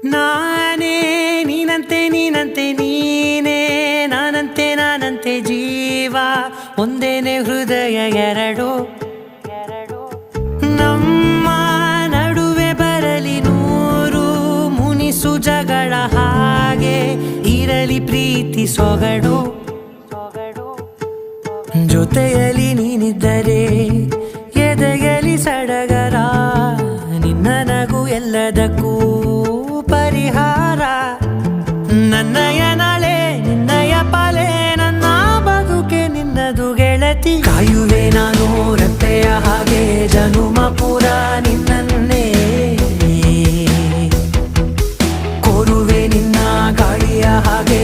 ನಾನೇ ನೀನಂತೆ ನೀನಂತೆ ನೀನೇ ನಾನಂತೆ ನಾನಂತೆ ಜೀವ ಒಂದೇನೆ ಹೃದಯ ಎರಡು ನಮ್ಮ ನಡುವೆ ಬರಲಿ ನೂರು ಮುನಿಸು ಜಗಳ ಹಾಗೆ ಇರಲಿ ಪ್ರೀತಿ ಸೊಗಡು ಜೊತೆಯಲ್ಲಿ ನೀನಿದ್ದರೆ ಎದೆಯಲಿ ಸಡಗರ ನಿನ್ನ ನಗು ಎಲ್ಲದಕ್ಕೂ ಪರಿಹಾರ ನನ್ನಯ ನಾಳೆ ನಿನ್ನಯ ಪಾಲೆ ನನ್ನ ಬದುಕೆ ನಿನ್ನದು ಗೆಳತಿ ಕಾಯುವೆ ನಾನು ರೆಪ್ಪೆಯ ಹಾಗೆ ಜನುಮ ಪೂರ ನಿನ್ನನ್ನೇ ಕೋರುವೆ ನಿನ್ನ ಗಾಳಿಯ ಹಾಗೆ